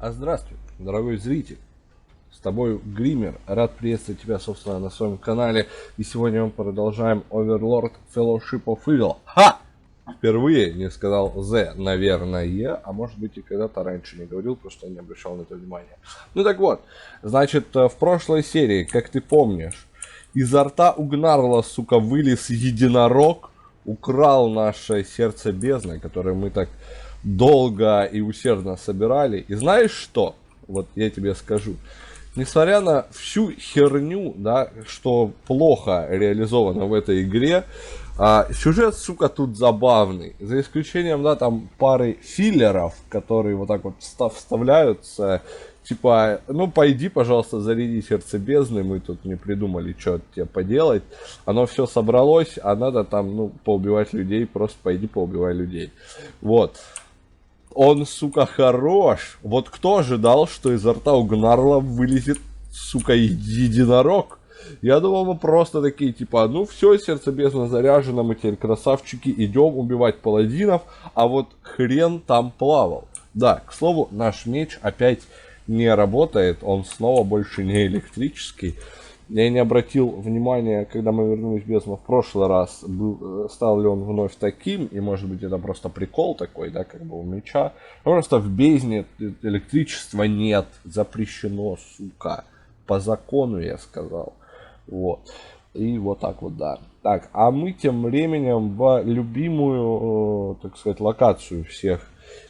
Здравствуй, дорогой зритель, с тобой Гример, рад приветствовать тебя, собственно, на своем канале, и сегодня мы продолжаем Overlord Fellowship of Evil. Ха! Впервые не сказал The, наверное, а может быть и когда-то раньше не говорил, просто я не обращал на это внимания. Ну так вот, значит, в прошлой серии, как ты помнишь, изо рта у Гнарла, сука, вылез единорог, украл наше сердце бездны, которое мы так долго и усердно собирали. И знаешь что? Вот я тебе скажу. Несмотря на всю херню, да, что плохо реализовано в этой игре, сюжет, сука, тут забавный. За исключением, да, там пары филлеров, которые вот так вот вставляются. Типа, ну пойди, пожалуйста, заряди сердце бездны, мы тут не придумали, что тебе поделать. Оно все собралось, а надо там, ну, поубивать людей, просто пойди поубивай людей. Вот. Он, сука, хорош. Вот кто ожидал, что изо рта у Гнарла вылезет, сука, единорог? Я думал, мы просто такие, типа, ну все, сердце бездны заряжено, мы теперь красавчики, идем убивать паладинов, а вот хрен там плавал. Да, к слову, наш меч опять не работает, он снова больше не электрический. Я не обратил внимания, когда мы вернулись в бездну в прошлый раз, стал ли он вновь таким, и может быть это просто прикол такой, да, как бы у меча. Просто в бездне электричества нет, запрещено, сука, по закону я сказал. Вот, и вот так вот, да. Так, а мы тем временем в любимую, так сказать, локацию всех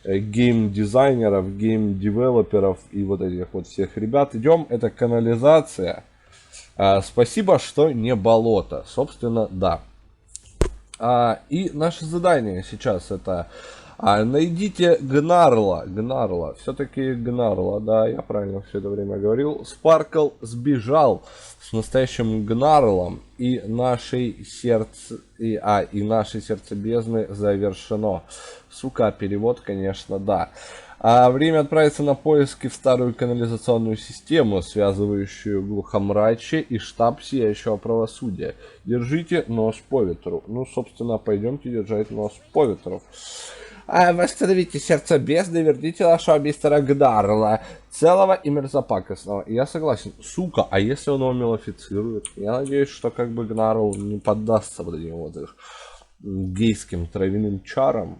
гейм-дизайнеров, гейм-девелоперов и вот этих вот всех ребят идем. Это канализация. Спасибо, что не болото. Собственно, да. И наше задание сейчас это найдите Гнарла. Гнарла. Все-таки Гнарла, да, я правильно все это время говорил. Спаркл сбежал с настоящим Гнарлом. И наше сердце бездны завершено. Сука, перевод, конечно, да. Время отправиться на поиски в старую канализационную систему, связывающую Глухомрачье и штаб Сияющего Правосудия. Держите нос по ветру. Ну, собственно, пойдемте держать нос по ветру. Восстановите сердце бездны, верните нашего мистера Гнарла, целого и мерзопакостного. Я согласен. Сука, а если он его мелифицирует? Я надеюсь, что как бы Гнарл не поддастся вот этим вот их гейским травяным чарам.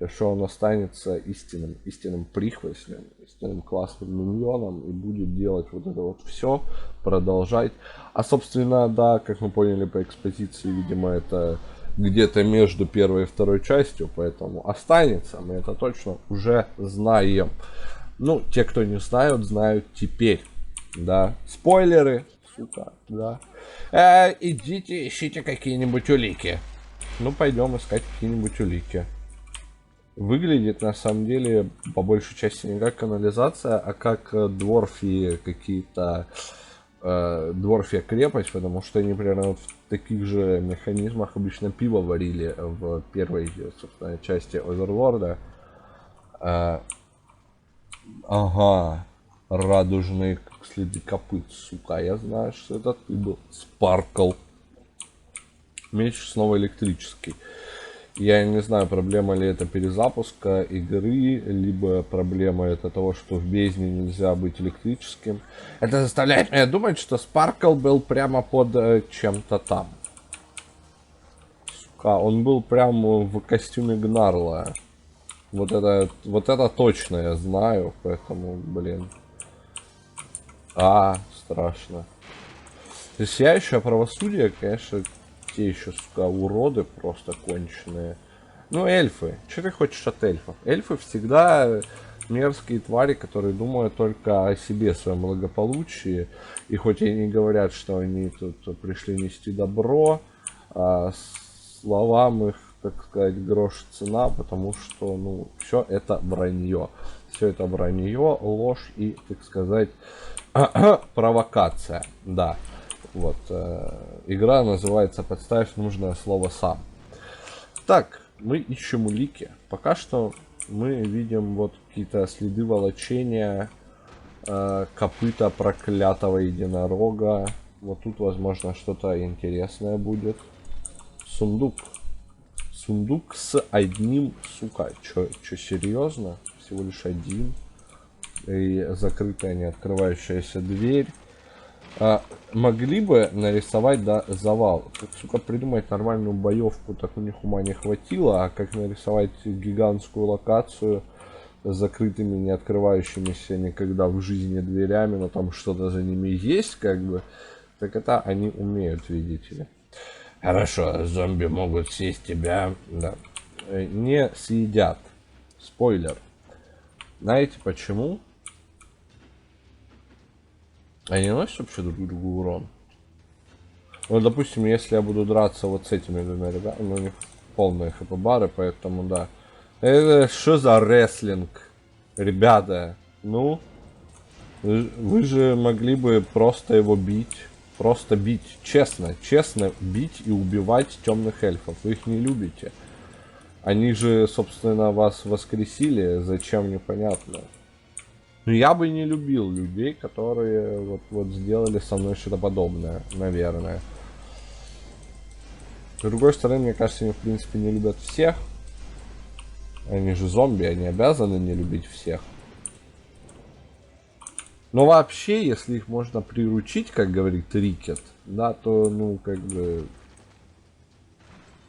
И что он останется истинным прихвостнем, истинным классным миньоном и будет делать вот это вот все, продолжать. А собственно, да, как мы поняли по экспозиции, видимо, это где-то между первой и второй частью, поэтому останется, мы это точно уже знаем. Ну, те, кто не знают, знают теперь, да. Спойлеры, сука, да. Идите, ищите какие-нибудь улики. Ну, пойдем искать какие-нибудь улики. Выглядит на самом деле по большей части не как канализация, а как дворфи какие-то, дворфия крепость, потому что они примерно вот в таких же механизмах обычно пиво варили в первой, собственно, части Оверлорда. Ага, радужные следы копыт, сука, я знаю, что это ты был. Спаркл. Меч снова электрический. Я не знаю, проблема ли это перезапуска игры, либо проблема это того, что в бездне нельзя быть электрическим. Это заставляет меня думать, что Спаркл был прямо под чем-то там. Сука, он был прямо в костюме Гнарла. Вот это точно я знаю, поэтому, блин. Страшно. То есть Сияющее Правосудие, конечно, те еще, сука, уроды просто конченые. Ну, эльфы. Что ты хочешь от эльфов? Эльфы всегда мерзкие твари, которые думают только о себе, своем благополучии. И хоть они говорят, что они тут пришли нести добро, словам их, так сказать, грош цена, потому что, ну, все это вранье. Все это вранье, ложь и, так сказать, провокация. Да. Вот, игра называется «Подставь нужное слово сам». Так, мы ищем улики. Пока что мы видим вот какие-то следы волочения, копыта проклятого единорога. Вот тут, возможно, что-то интересное будет. Сундук. Сундук с одним, сука. Чё, серьезно? Всего лишь один. И закрытая, не открывающаяся дверь. Могли бы нарисовать, да, завал. Как, сука, придумать нормальную боевку, так у них ума не хватило. А как нарисовать гигантскую локацию с закрытыми, не открывающимися никогда в жизни дверями, но там что-то за ними есть, как бы, так это они умеют, видите ли. Хорошо, зомби могут съесть тебя, да. Не съедят. Спойлер. Знаете почему? Они наносят вообще друг другу урон? Ну, допустим, если я буду драться вот с этими двумя ребятами, ну, у них полные хп-бары, поэтому да. Это что за рестлинг? Ребята, ну, вы же могли бы просто его бить. Просто бить. Честно бить и убивать темных эльфов. Вы их не любите. Они же, собственно, вас воскресили. Зачем, непонятно. Но я бы не любил людей, которые вот сделали со мной что-то подобное, наверное. С другой стороны, мне кажется, они в принципе не любят всех. Они же зомби, они обязаны не любить всех. Но вообще, если их можно приручить, как говорит Рикет, да, то, ну, как бы...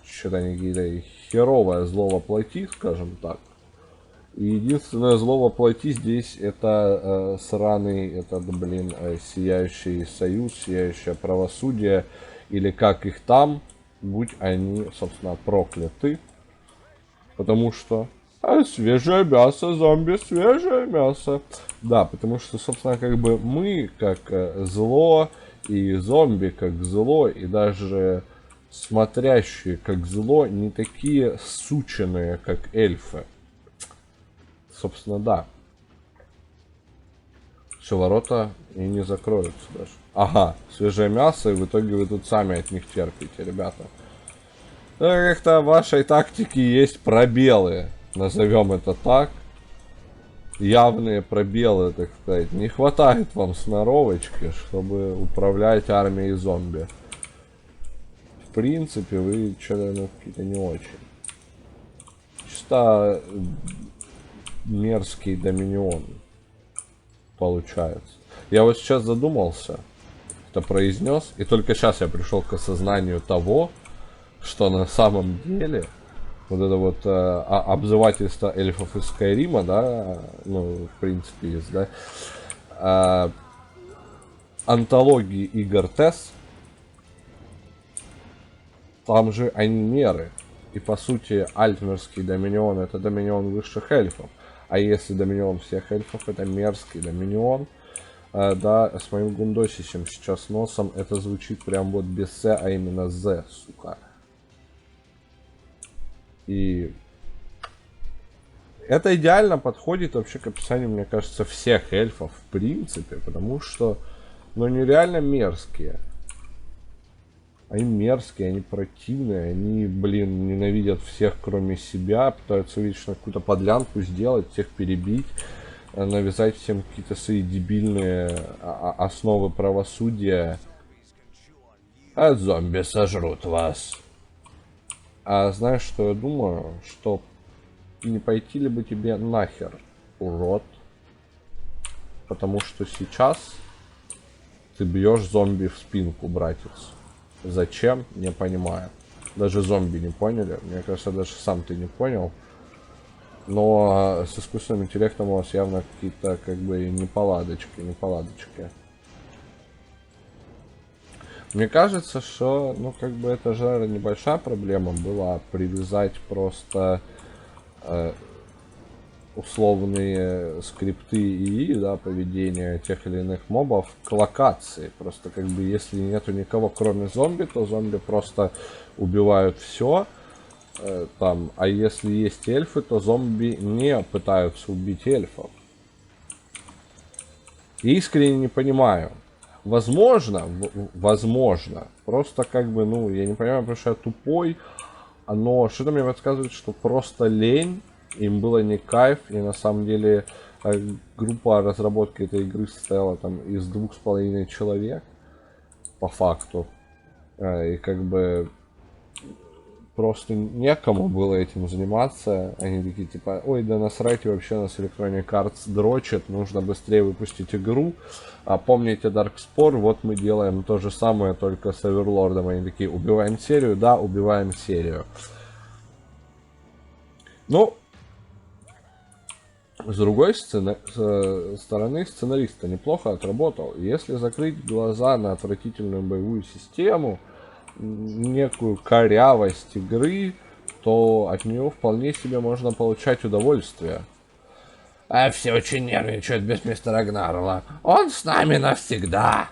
Что-то они какие-то херовое зло воплоти, скажем так. И единственное зло воплоти здесь это сраный, этот, блин, сияющий союз, сияющее правосудие, или как их там, будь они, собственно, прокляты. Потому что свежее мясо, зомби, свежее мясо. Да, потому что, собственно, как бы мы как зло, и зомби как зло, и даже смотрящие как зло не такие сученые, как эльфы. Собственно, да. Все, ворота и не закроются даже. Ага, свежее мясо, и в итоге вы тут сами от них терпите, ребята. Как-то в вашей тактике есть пробелы, назовем это так. Явные пробелы, так сказать. Не хватает вам сноровочки, чтобы управлять армией зомби. В принципе, вы что-то, ну, какие-то не очень. Чисто мерзкий доминион получается. Я вот сейчас задумался, это произнес, и только сейчас я пришел к осознанию того, что на самом деле вот это вот обзывательство эльфов из Скайрима, да, ну, в принципе, есть, да, антологии игр ТЭС, там же они меры. И по сути, альтмерский доминион это доминион высших эльфов. А если доминион всех эльфов, это мерзкий доминион. Да, с моим гундосищем сейчас носом это звучит прям вот без С, а именно З, сука. И это идеально подходит вообще к описанию, мне кажется, всех эльфов в принципе, потому что, ну, нереально мерзкие. Они мерзкие, они противные, они, блин, ненавидят всех, кроме себя, пытаются вечно какую-то подлянку сделать, всех перебить, навязать всем какие-то свои дебильные основы правосудия. А зомби сожрут вас. А знаешь, что я думаю? Что не пойти ли бы тебе нахер, урод? Потому что сейчас ты бьешь зомби в спинку, братец. Зачем? Не понимаю. Даже зомби не поняли. Мне кажется, даже сам ты не понял. Но с искусственным интеллектом у вас явно какие-то как бы неполадочки. Мне кажется, что, ну, как бы это же небольшая проблема была привязать просто условные скрипты ИИ, да, поведения тех или иных мобов к локации. Просто как бы если нету никого кроме зомби, то зомби просто убивают все. Там, а если есть эльфы, то зомби не пытаются убить эльфов. Искренне не понимаю. Возможно, просто как бы, ну, я не понимаю, потому что я тупой, но что-то мне подсказывает, что просто лень, им было не кайф, и на самом деле группа разработки этой игры состояла там из 2,5 человек. по факту. И как бы просто некому было этим заниматься. Они такие типа, ой, да насрать вообще, нас Electronic Arts дрочит, нужно быстрее выпустить игру. А помните Darkspore, вот мы делаем то же самое, только с Оверлордом. Они такие, убиваем серию, да, убиваем серию. Ну, с другой стороны, сценарист неплохо отработал. Если закрыть глаза на отвратительную боевую систему, некую корявость игры, то от нее вполне себе можно получать удовольствие. А все очень нервничают без мистера Гнарла. Он с нами навсегда.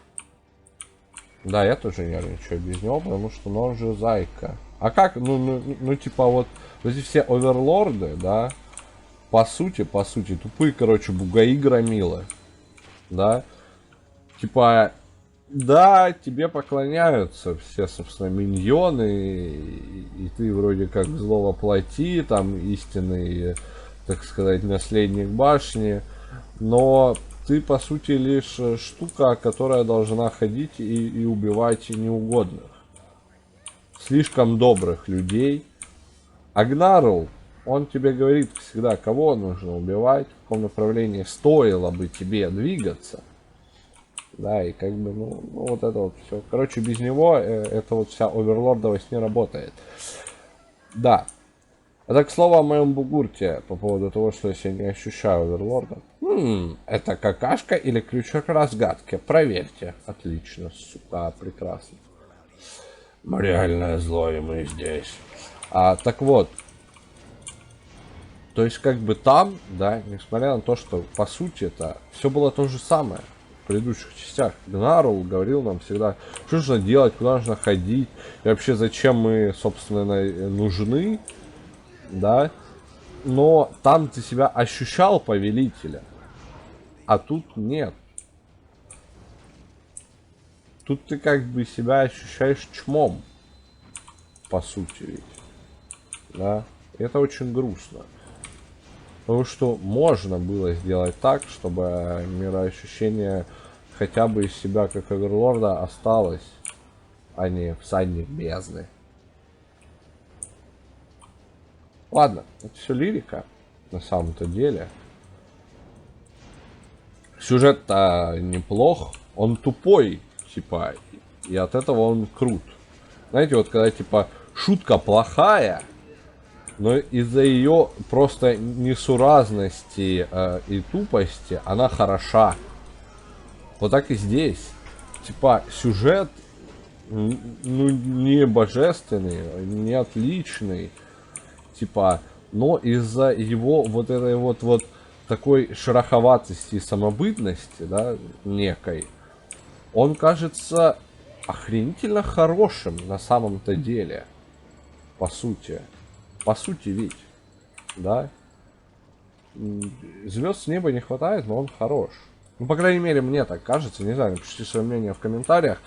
Да, я тоже нервничаю без него, потому что он же зайка. А как, ну типа вот эти все оверлорды, да, по сути, тупые, короче, бугаи громилы, да, типа, да, тебе поклоняются все, собственно, миньоны, и ты вроде как зло воплоти, там, истинный, так сказать, наследник башни, но ты, по сути, лишь штука, которая должна ходить и убивать неугодных. Слишком добрых людей. Агнарл, он тебе говорит всегда, кого нужно убивать, в каком направлении стоило бы тебе двигаться. Да, и как бы, ну вот это вот все. Короче, без него эта вот вся оверлордовость не работает. Да. Это, к слову, о моем бугурте по поводу того, что я не ощущаю оверлорда. Это какашка или крючок разгадки? Проверьте. Отлично, сука, прекрасно. Реальное зло, и мы здесь. Так вот. То есть, как бы там, да, несмотря на то, что по сути это все было то же самое в предыдущих частях. Гнарл говорил нам всегда, что нужно делать, куда нужно ходить, и вообще зачем мы, собственно, нужны, да. Но там ты себя ощущал повелителя, а тут нет. Тут ты как бы себя ощущаешь чмом, по сути ведь, да. И это очень грустно. Потому что можно было сделать так, чтобы мироощущение хотя бы из себя как оверлорда осталось, а не всадник бездны. Ладно, это все лирика на самом-то деле. Сюжет-то неплох, он тупой, типа, и от этого он крут. Знаете, вот когда типа шутка плохая, но из-за ее просто несуразности и тупости она хороша. Вот так и здесь. Типа сюжет, ну, не божественный, не отличный. Типа, но из-за его вот этой вот такой шероховатости и самобытности, да, некой, он кажется охренительно хорошим на самом-то деле. По сути. По сути ведь, да. Звезд с неба не хватает, но он хорош. Ну, по крайней мере, мне так кажется. Не знаю, напишите свое мнение в комментариях.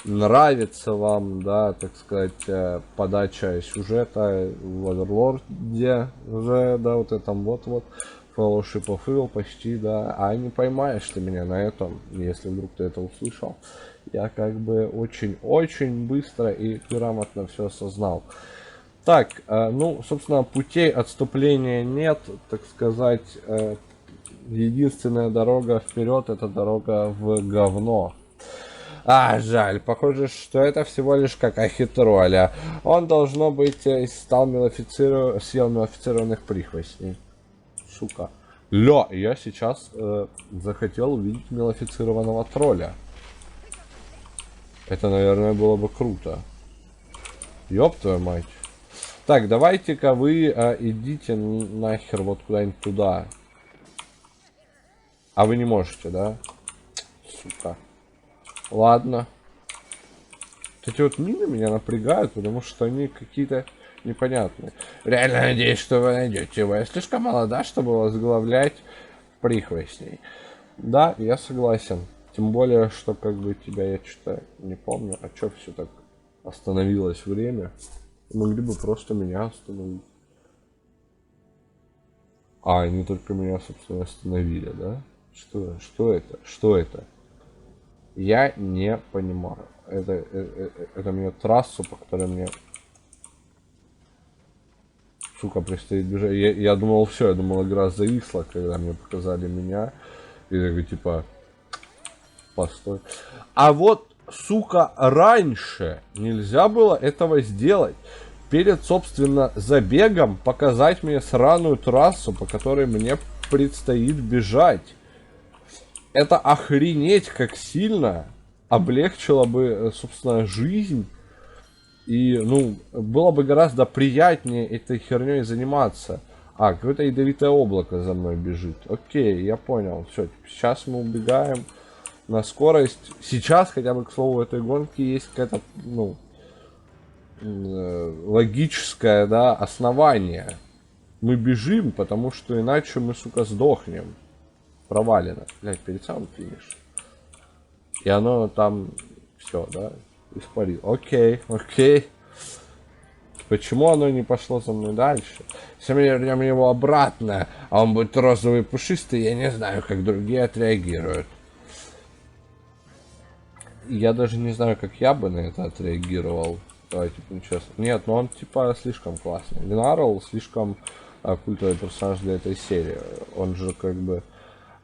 Нравится вам, да, так сказать, подача сюжета в Оверлорде уже, да, вот этом вот Fellowship of Evil почти, да. А не поймаешь ты меня на этом, если вдруг ты это услышал. Я как бы очень-очень быстро и грамотно все осознал. Так, ну, собственно, путей отступления нет, так сказать, единственная дорога вперед — это дорога в говно. Жаль, похоже, что это всего лишь какая-то тролля. Он, должно быть, съел мелифицированных прихвостней. Сука. Ля, я сейчас захотел увидеть мелифицированного тролля. Это, наверное, было бы круто. Ёб твою мать. Так, давайте-ка вы идите нахер вот куда-нибудь туда. А вы не можете, да? Сука. Ладно. Эти вот мины меня напрягают, потому что они какие-то непонятные. Реально надеюсь, что вы найдете его. Я слишком молода, чтобы возглавлять прихвостней. Да, я согласен. Тем более, что как бы тебя я что-то не помню. А чё все так остановилось время? Могли бы просто меня остановить. Они только меня, собственно, остановили, да? Что это? Что это? Я не понимаю. это мне трассу, по которой мне, сука, предстоит бежать. Я думал, все, я думал, игра зависла, когда мне показали меня. И такой, типа, постой. А вот, сука, раньше нельзя было этого сделать. Перед, собственно, забегом показать мне сраную трассу, по которой мне предстоит бежать. Это охренеть как сильно облегчило бы, собственно, жизнь. И, ну, было бы гораздо приятнее этой херней заниматься. А, какое-то ядовитое облако за мной бежит. Окей, я понял. Все, сейчас мы убегаем на скорость. Сейчас, хотя бы, к слову, этой гонки есть какая-то, ну, логическое, да, основание. Мы бежим, потому что иначе мы, сука, сдохнем. Провалено. Блять, перед самым финишем. И оно там все, да, испарилось. Окей, окей. Почему оно не пошло за мной дальше? Если мы вернем его обратно, а он будет розовый пушистый, я не знаю, как другие отреагируют. Я даже не знаю, как я бы на это отреагировал. Давайте будем честны. Нет, но он типа слишком классный. Генерал слишком культовый персонаж для этой серии. Он же как бы...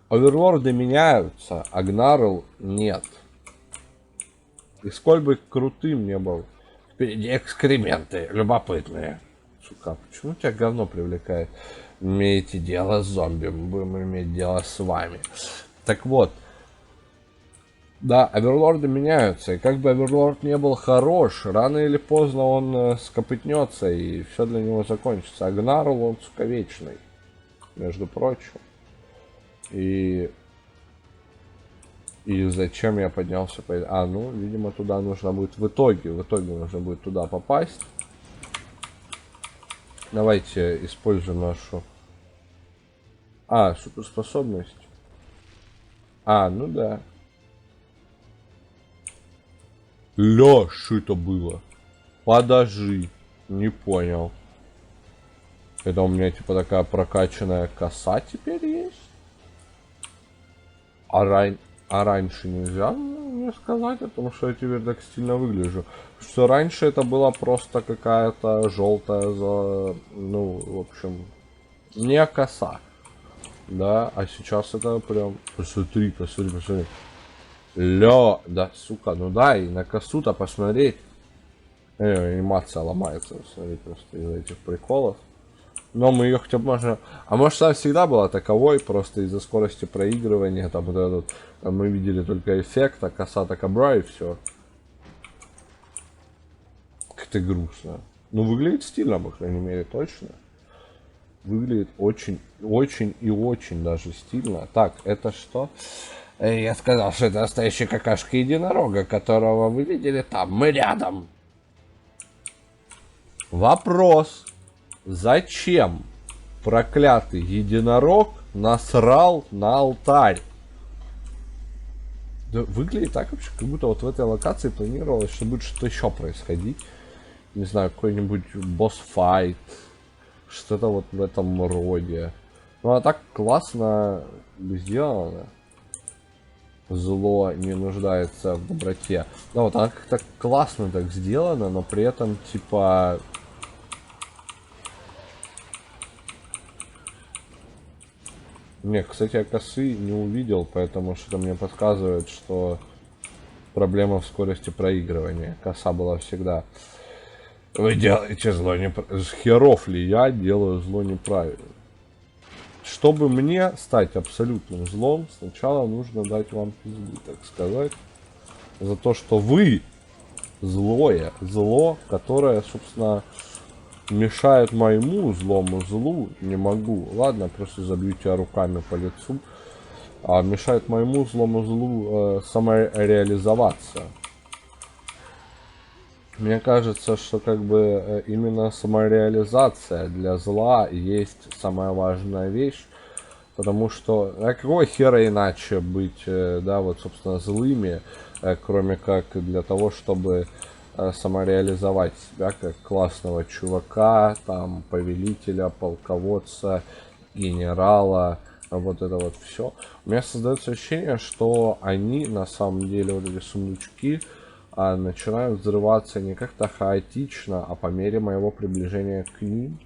Оверлорды меняются, а Гнарл нет. И сколь бы крутым не был. Впереди экскременты, любопытные. Сука, почему тебя говно привлекает? Имеете дело с зомби, мы будем иметь дело с вами. Так вот. Да, оверлорды меняются, и как бы оверлорд не был хорош, рано или поздно он скопытнется, и все для него закончится. А Гнарл, он, сука, вечный, между прочим. И зачем я поднялся по... А, ну, видимо, туда нужно будет в итоге нужно будет туда попасть. Давайте используем нашу... А, суперспособность. А, ну да. Ля, что это было? Подожди, не понял. Это у меня типа такая прокачанная коса теперь есть? А раньше нельзя мне сказать, потому что я теперь так стильно выгляжу. Что раньше это была просто какая-то желтая, ну, в общем, не коса. Да, а сейчас это прям... Посмотри. Ля, да, сука, ну да, и на косу-то посмотреть. Анимация ломается, смотри, просто из-за этих приколов. Но мы ее хотя бы можно... А может, она всегда была таковой, просто из-за скорости проигрывания, там вот этот... Там мы видели только эффект, а коса такая, и все. Как-то грустно. Ну, выглядит стильно, по крайней мере, точно. Выглядит очень и очень даже стильно. Так, это что? Я сказал, что это настоящая какашка единорога, которого вы видели там. Мы рядом. Вопрос. Зачем проклятый единорог насрал на алтарь? Да, выглядит так вообще, как будто вот в этой локации планировалось, что будет что-то еще происходить. Не знаю, какой-нибудь босс-файт. Что-то вот в этом роде. Ну а так классно сделано. Зло не нуждается в доброте. Да, вот она как-то классно так сделана, но при этом типа... Не, кстати, я косы не увидел, поэтому что-то мне подсказывает, что проблема в скорости проигрывания. Коса была всегда. Вы делаете зло неправильно. Херов ли я делаю зло неправильно? Чтобы мне стать абсолютным злом, сначала нужно дать вам пизду, так сказать. За то, что вы злое зло, которое, собственно, мешает моему злому злу, не могу. Ладно, просто забью тебя руками по лицу. А мешает моему злому злу самореализоваться. Мне кажется, что как бы именно самореализация для зла есть самая важная вещь. Потому что, а какого хера иначе быть, да, вот, собственно, злыми, кроме как для того, чтобы самореализовать себя как классного чувака, там, повелителя, полководца, генерала, вот это вот все. У меня создается ощущение, что они, на самом деле, вот эти сундучки, начинают взрываться не как-то хаотично, а по мере моего приближения к ним.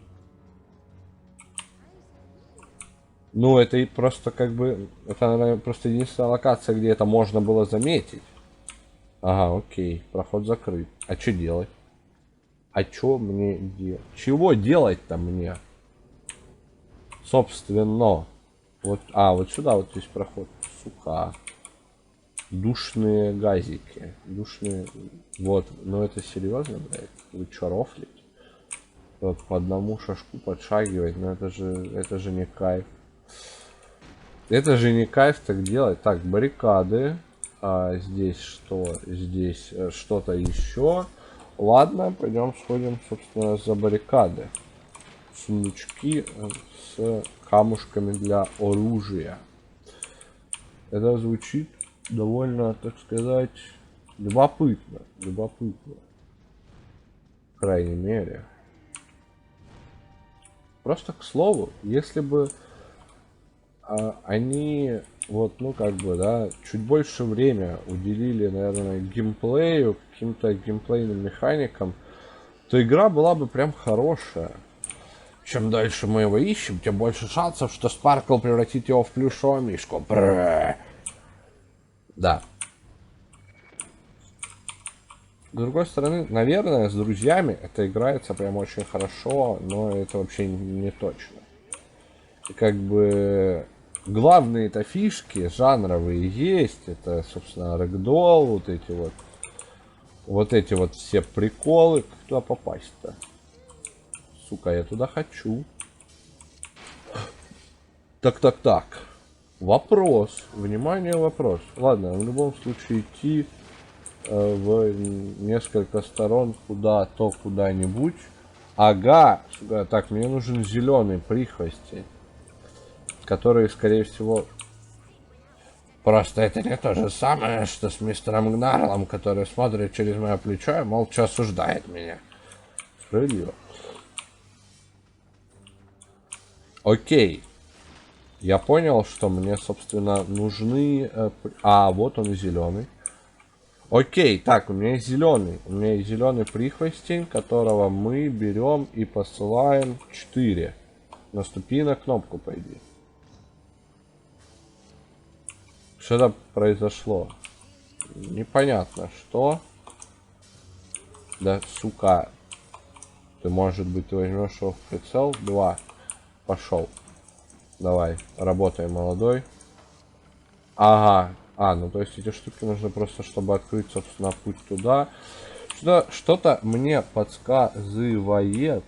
Ну, это и просто как бы... Это, наверное, просто единственная локация, где это можно было заметить. Ага, окей. Проход закрыт. А что делать? А что мне делать? Чего делать-то мне? Собственно. Вот, вот сюда вот здесь проход. Сука. Душные газики. Душные... Вот. Но это серьезно, блядь? Вы чё, рофлить? Вот по одному шажку подшагивать. Но это же не кайф. Это же не кайф так делать. Так, баррикады. Здесь что? Здесь что-то еще. Ладно, пойдем сходим, собственно, за баррикады. Сундучки с камушками для оружия. Это звучит довольно, так сказать, любопытно. Любопытно. По крайней мере. Просто к слову, если бы они вот, ну как бы, да, чуть больше время уделили, наверное, геймплею, каким-то геймплейным механикам, то игра была бы прям хорошая. Чем дальше мы его ищем, тем больше шансов, что Спаркл превратит его в плюшевого мишку. Бррр. Да. С другой стороны, наверное, с друзьями это играется прям очень хорошо, но это вообще не точно. И как бы главные-то фишки жанровые есть. Это, собственно, рэгдолл, вот эти вот все приколы. Как туда попасть-то? Сука, я туда хочу. Так. Вопрос. Внимание, вопрос. Ладно, в любом случае идти в несколько сторон куда-то, куда-нибудь. Ага. Так, мне нужен зеленый прихвости. Которые, скорее всего... Просто это не то же самое, что с мистером Гнарлом, который смотрит через мое плечо и молча осуждает меня. Справедливо. Окей. Я понял, что мне, собственно, нужны... вот он и зеленый. Окей, так, у меня есть зеленый. У меня есть зеленый прихвостень, которого мы берем и посылаем 4. Наступи на кнопку, пойди. Что-то произошло. Непонятно, что. Да, сука. Ты, может быть, ты возьмешь его в прицел? 2. Пошел. Давай, работай, молодой. Ага. Ну то есть эти штуки нужны просто, чтобы открыть, собственно, путь туда. Что-то мне подсказывает,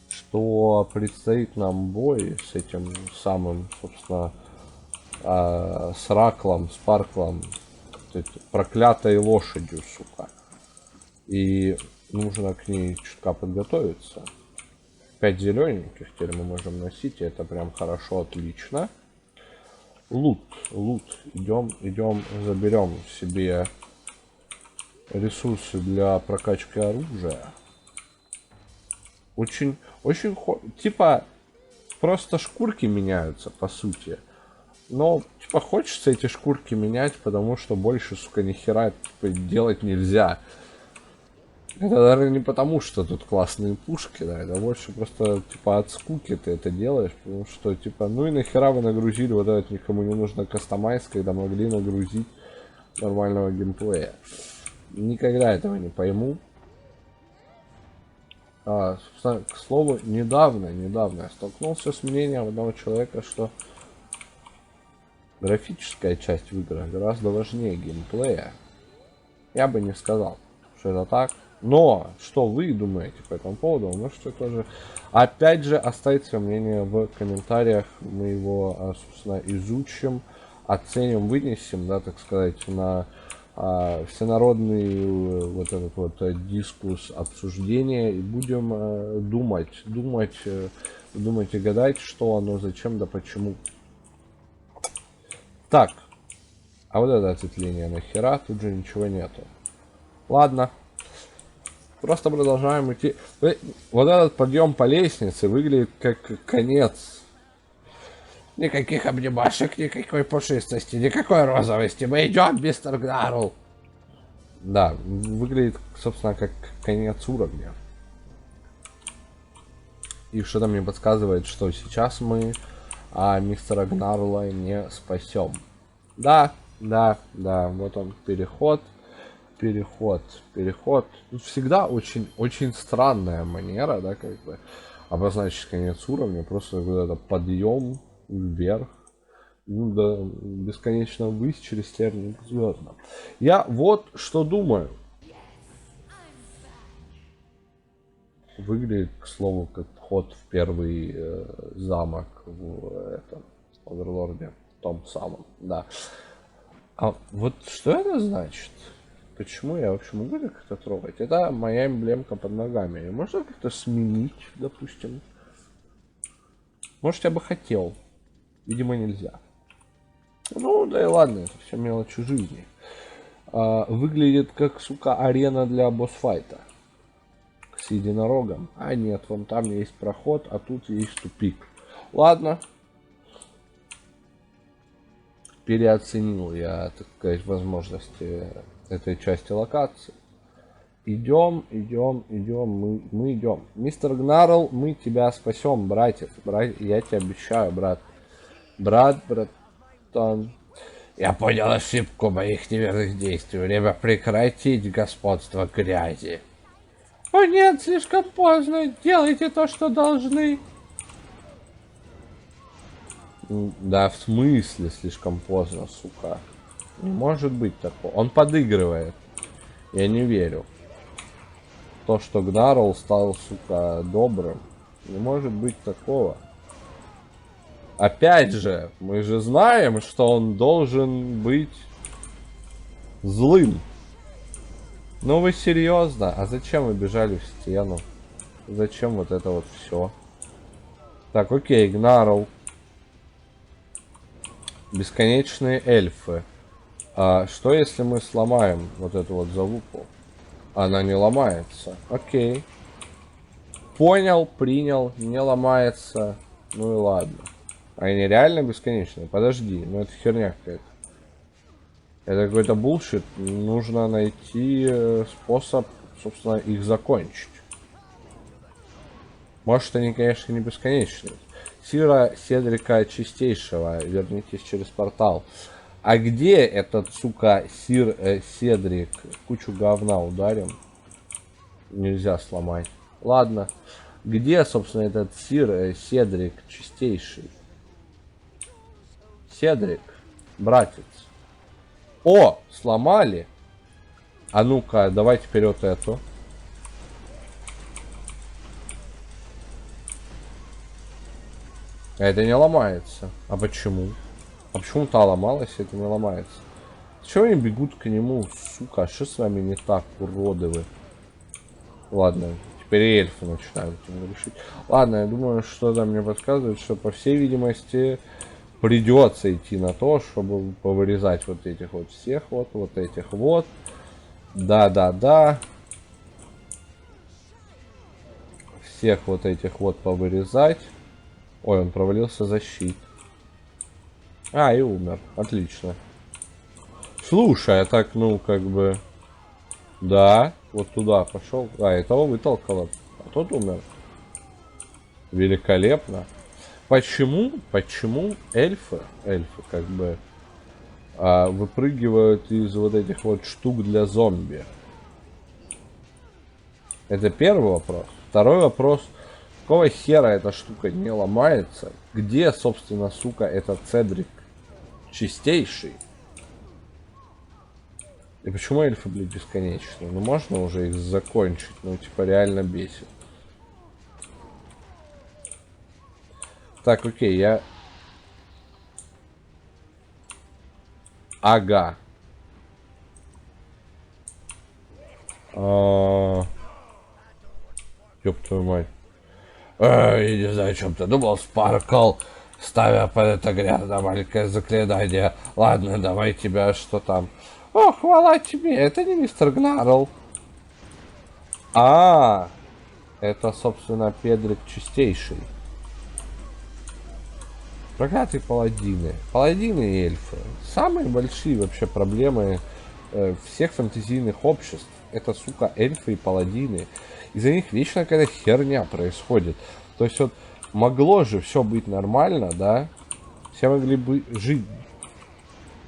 что предстоит нам бой с этим самым, собственно, с Раклом, Спарклом, проклятой лошадью, сука. И нужно к ней чутка подготовиться. 5 зелененьких теперь мы можем носить, и это прям хорошо, отлично. Лут. Идем, заберем себе ресурсы для прокачки оружия. Очень, типа, просто шкурки меняются, по сути. Но, типа, хочется эти шкурки менять, потому что больше, сука, нихера, типа, делать нельзя. Это, наверное, не потому, что тут классные пушки, да, это больше просто, типа, от скуки ты это делаешь, потому что, типа, ну и нахера вы нагрузили вот этот никому не нужно кастомайз, когда могли нагрузить нормального геймплея. Никогда этого не пойму. К слову, недавно я столкнулся с мнением одного человека, что графическая часть в играх гораздо важнее геймплея. Я бы не сказал, что это так. Но, что вы думаете по этому поводу, вы можете тоже, опять же, оставить свое мнение в комментариях. Мы его, собственно, изучим, оценим, вынесем, да, так сказать, на всенародный вот этот вот дискус, обсуждения, и будем думать и гадать, что оно, зачем, да почему. Так, а вот это ответвление нахера, тут же ничего нету. Ладно. Просто продолжаем идти. Вот этот подъем по лестнице выглядит как конец. Никаких обнимашек, никакой пушистости, никакой розовости. Мы идем, мистер Гнарл. Да, выглядит, собственно, как конец уровня. И что-то мне подсказывает, что сейчас мы мистера Гнарла не спасем. Да, да, да, вот он, переход. Тут всегда очень странная манера, да, как бы обозначить конец уровня, просто вот это подъем вверх, ну да, бесконечно ввысь через тернии к звездам. Я вот что думаю. Выглядит, к слову, как вход в первый замок в этом Оверлорде, в том самом, да. А вот что это значит? Почему я вообще могу это как-то трогать? Это моя эмблемка под ногами. Ее можно как-то сменить, допустим? Может, я бы хотел. Видимо, нельзя. Ну, да и ладно, это все мелочи жизни. Выглядит как, сука, арена для босс-файта. С единорогом. А нет, вон там есть проход, а тут есть тупик. Ладно. Переоценил я, так сказать, возможности этой части локации. Идем, мы идем. Мистер Гнарл, мы тебя спасем, братец. Я тебе обещаю, брат. Братан. Я понял ошибку моих неверных действий. Время прекратить господство грязи. О нет, слишком поздно. Делайте то, что должны. Да, в смысле слишком поздно, сука. Не может быть такого. Он подыгрывает. Я не верю. То, что Гнарл стал, сука, добрым. Не может быть такого. Опять же, мы же знаем, что он должен быть злым. Ну вы серьезно? А зачем вы бежали в стену? Зачем вот это вот все? Так, окей, Гнарл. Бесконечные эльфы. А что если мы сломаем вот эту вот залупу? Она не ломается. Окей. Понял, принял, не ломается. Ну и ладно. Они реально бесконечные? Подожди, ну это херня какая-то. Это какой-то булшит. Нужно найти способ, собственно, их закончить. Может, они, конечно, не бесконечные. Сира Седрика Чистейшего. Вернитесь через портал. А где этот, сука, Седрик? Кучу говна ударим. Нельзя сломать. Ладно. Где, собственно, этот Седрик Чистейший? Седрик, братец. О, сломали. А ну-ка, давайте вперед эту. Это не ломается. А почему? А почему та ломалась, это не ломается? Чего они бегут к нему, сука? Что с вами не так, уроды вы? Ладно, теперь и эльфы начинают решить. Ладно, я думаю, что-то мне подсказывает, что, по всей видимости, придется идти на то, чтобы повырезать вот этих вот всех, вот этих вот. Да. Всех вот этих вот повырезать. Ой, он провалился за щит. А, и умер. Отлично. Слушай, а так, ну, как бы... Да, вот туда пошел. А, этого вытолкало. А тот умер. Великолепно. Почему эльфы как бы выпрыгивают из вот этих вот штук для зомби? Это первый вопрос. Второй вопрос. Какого хера эта штука не ломается? Где, собственно, сука, этот Седрик Чистейший? И почему эльфы, блядь, бесконечные? Ну можно уже их закончить? Ну типа реально бесит. Так, окей, я... Ага. Ёб твою мать. Я не знаю, о чем ты думал, Спаркл, ставя под это грязное маленькое заклинание. Ладно, давай тебя, что там. О, хвала тебе, это не мистер Гнарл. Это, собственно, Педрик Чистейший. Проклятые паладины. Паладины и эльфы. Самые большие вообще проблемы всех фэнтезийных обществ. Это, сука, эльфы и паладины. Из-за них вечно какая-то херня происходит. То есть вот могло же все быть нормально, да? Все могли бы жить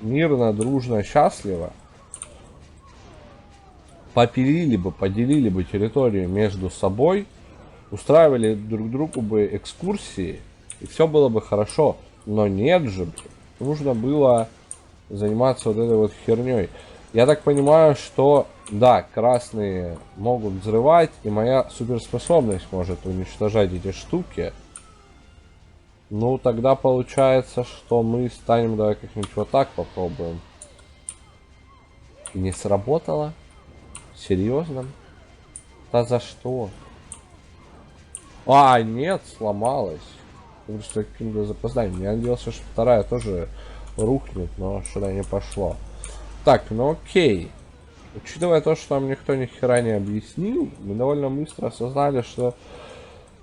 мирно, дружно, счастливо. Попилили бы, поделили бы территорию между собой, устраивали друг другу бы экскурсии, и все было бы хорошо. Но нет же, нужно было заниматься вот этой вот херней. Я так понимаю, что да, красные могут взрывать, и моя суперспособность может уничтожать эти штуки. Ну, тогда получается, что мы станем, давай как-нибудь вот так попробуем. Не сработало? Серьезно? Да за что? А, нет, сломалась. Просто каким-то запозданием. Я надеялся, что вторая тоже рухнет, но что-то не пошло. Так, ну окей. Учитывая то, что нам никто ни хера не объяснил, мы довольно быстро осознали, что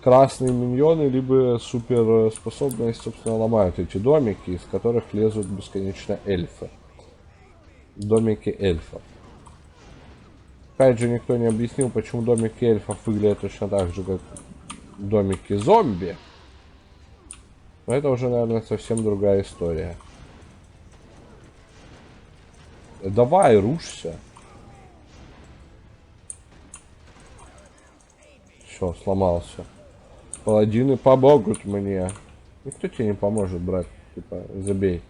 красные миньоны либо суперспособность, собственно, ломают эти домики, из которых лезут бесконечно эльфы. Домики эльфов. Опять же, никто не объяснил, почему домики эльфов выглядят точно так же, как домики зомби. Но это уже, наверное, совсем другая история. Давай, рушься. Все, сломался. Паладины помогут мне. Никто тебе не поможет, брат. Типа, забей.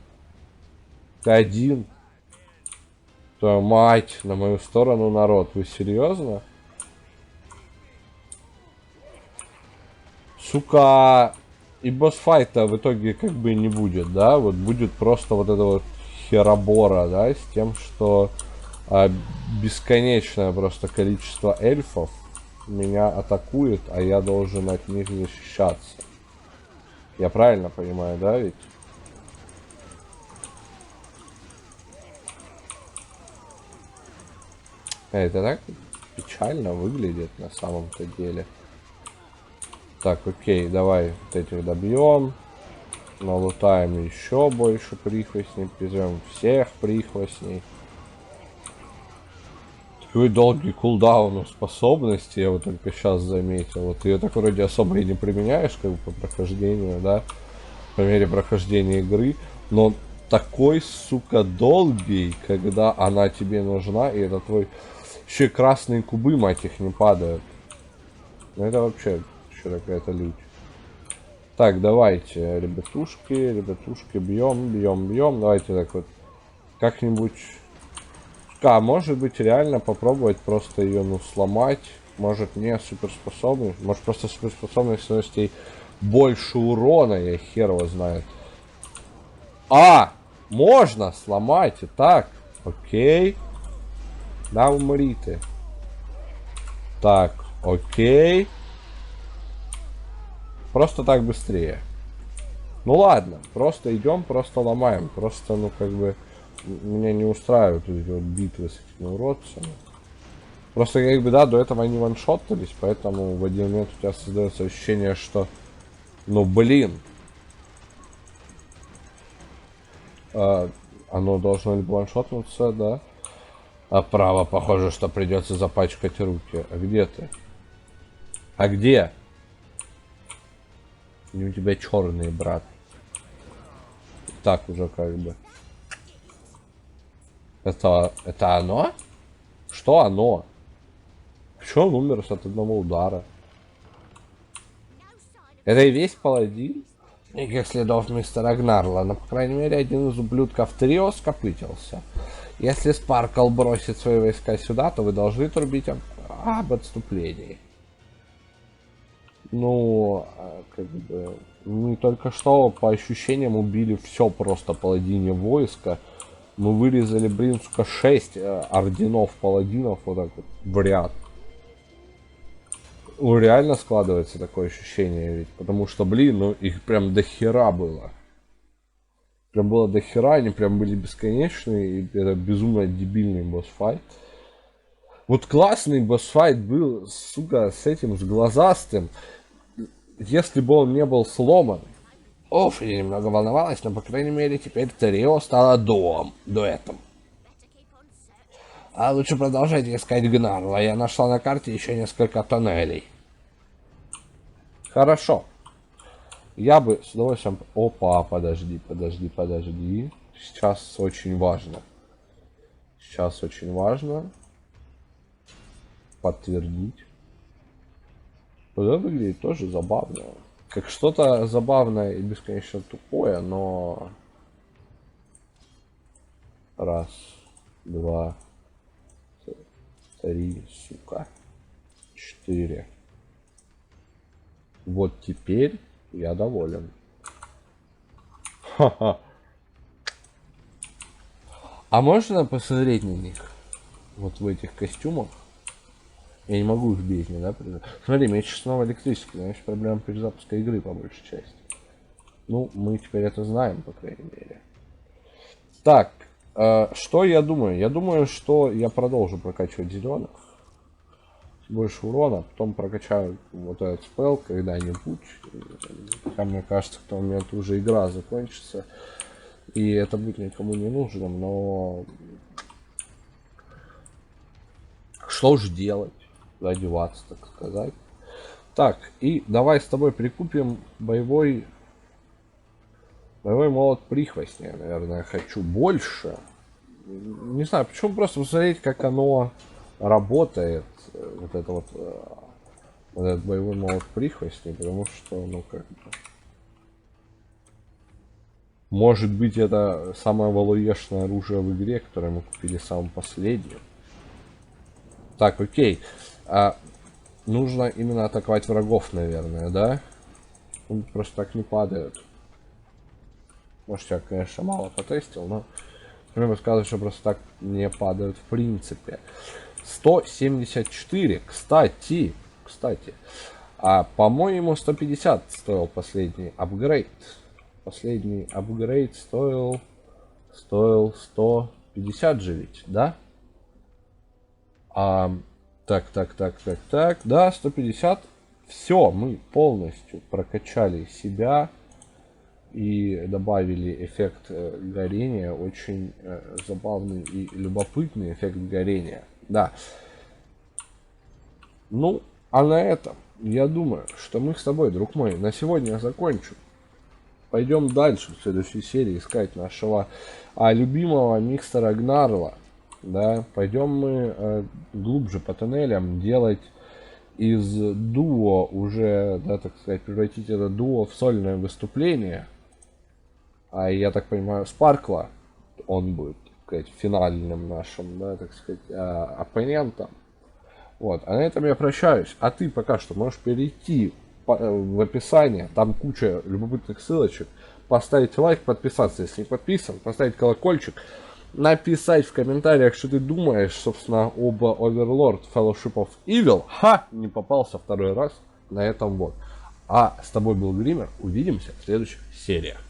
Ты один. Твою мать, на мою сторону народ. Вы серьезно? Сука. И босс-файта в итоге как бы не будет, да? Вот будет просто вот это вот херобора, да? С тем, что бесконечное просто количество эльфов меня атакует, а я должен от них защищаться. Я правильно понимаю, да, ведь? Это так печально выглядит на самом-то деле. Так, окей, давай вот этих добьем. Налутаем еще больше прихвостней. Призовем всех прихвостней. Такой долгий кулдаун у способности, я вот только сейчас заметил. Вот ее так вроде особо и не применяешь, как бы по прохождению, да? По мере прохождения игры. Но такой, сука, долгий, когда она тебе нужна, и это твой... Еще и красные кубы, мать их, не падают. Ну это вообще еще какая-то лють. Так, давайте, ребятушки, бьем. Давайте так вот как-нибудь... А, может быть, реально попробовать просто ее, ну, сломать. Может, не суперспособность. Может, просто суперспособность наносит ей больше урона, я хер его знает. А! Можно сломать и так. Окей. Да, умри ты. Так, окей. Просто так быстрее. Ну ладно, просто идем, просто ломаем. Просто, ну, как бы, меня не устраивают эти вот битвы с этими уродцами. Просто, как бы, да, до этого они ваншотались, поэтому в один момент у тебя создается ощущение, что, ну, блин. Оно должно либо ваншотнуться, да. А право, похоже, что придется запачкать руки. А где ты? А где? Не у тебя черный, брат. Так уже как бы. Это оно? Что оно? Почему он умер от одного удара? Это и весь паладин? Никаких следов мистера Гнарла, но, по крайней мере, один из ублюдков трио скопытился. Если Спаркл бросит свои войска сюда, то вы должны трубить об отступлении. Ну, как бы, мы только что, по ощущениям, убили все просто паладине войска. Мы вырезали, блин, сука, 6 орденов паладинов вот так вот в ряд. Ну, реально складывается такое ощущение ведь. Потому что, блин, ну их прям до хера было. Прям было до хера, они прям были бесконечные. И это безумно дебильный босс-файт. Вот классный босс-файт был, сука, с этим, с глазастым. Если бы он не был сломан. Оф, я немного волновалась, но, по крайней мере, теперь Тарио стало дуэтом. А лучше продолжайте искать Гнарла. Я нашла на карте еще несколько тоннелей. Хорошо. Я бы с удовольствием... Опа, подожди. Сейчас очень важно. Подтвердить. Вот это выглядит тоже забавно. Как что-то забавное и бесконечно тупое, но... Раз, два, три, сука. 4. Вот теперь я доволен. Ха-ха. А можно посмотреть на них? Вот в этих костюмах. Я не могу их бездне, да? Смотри, меч снова электрический, значит проблема перезапуска игры по большей части. Ну, мы теперь это знаем, по крайней мере. Так, что я думаю? Я думаю, что я продолжу прокачивать зеленых. Больше урона, потом прокачаю вот этот спел когда-нибудь. Хотя мне кажется, к тому моменту уже игра закончится. И это будет никому не нужным, но... Что же делать? Куда деваться, так сказать. Так, и давай с тобой прикупим боевой молот прихвостня. Наверное, хочу больше. Не знаю, почему просто посмотреть, как оно работает. Вот это вот этот боевой молот прихвостни, потому что, ну, как бы... Может быть, это самое валуешное оружие в игре, которое мы купили самым последним. Так, окей. Нужно именно атаковать врагов, наверное, да? Он просто так не падают. Может, я, конечно, мало потестил, но... Мне бы сказать, что просто так не падают в принципе. 174. Кстати. По-моему, 150 стоил последний апгрейд. Последний апгрейд стоил 150 же ведь, да? Так, да, 150. Все, мы полностью прокачали себя и добавили эффект горения. Очень забавный и любопытный эффект горения. Да. Ну, а на этом я думаю, что мы с тобой, друг мой, на сегодня закончим. Пойдем дальше в следующей серии искать нашего любимого мистера Гнарла. Да, пойдем мы глубже по тоннелям делать из дуо уже, да, так сказать, превратить это дуо в сольное выступление. А я так понимаю, Спаркла, он будет, так сказать, финальным нашим, да, так сказать, оппонентом. Вот, а на этом я прощаюсь. А ты пока что можешь перейти в описание, там куча любопытных ссылочек, поставить лайк, подписаться, если не подписан, поставить колокольчик, написать в комментариях, что ты думаешь, собственно, об Overlord Fellowship of Evil. Не попался второй раз на этом вот. А с тобой был Гример. Увидимся в следующих сериях.